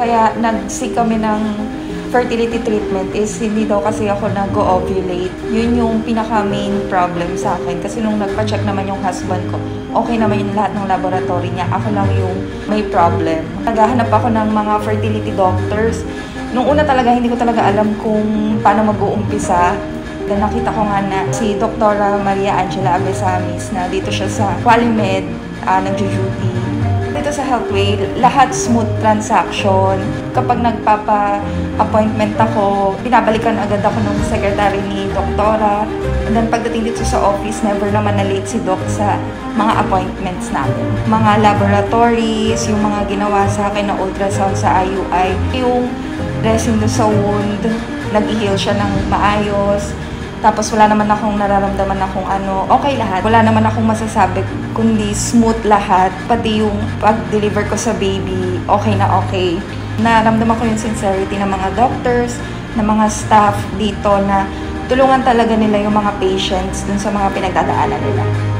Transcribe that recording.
kaya nag-seek kami ng fertility treatment is hindi daw kasi ako nag-ovulate. Yun yung pinaka-main problem sa akin. Kasi nung nagpa-check naman yung husband ko, okay naman yung lahat ng laboratory niya. Ako lang yung may problem. Naghahanap ako ng mga fertility doctors. Nung una talaga, hindi ko talaga alam kung paano mag-uumpisa. Then nakita ko nga na si Dr. Maria Angela Abesamis na dito siya sa Qualimed, nagjo-duty. Dito sa Healthway, lahat smooth transaction. Kapag nagpapa-appointment ako, pinabalikan agad ako ng secretary ni Doktora. And then pagdating dito sa office, never naman na-late si Doc sa mga appointments namin. Mga laboratories, yung mga ginawa sa akin na ultrasound sa IUI, yung dressing do sa wound, nag-heal siya ng maayos. Tapos wala naman akong nararamdaman na kung ano, okay lahat. Wala naman akong masasabi, kundi smooth lahat. Pati yung pag-deliver ko sa baby, okay na okay. Naramdaman ko yung sincerity ng mga doctors, ng mga staff dito na tulungan talaga nila yung mga patients dun sa mga pinagdadaanan nila.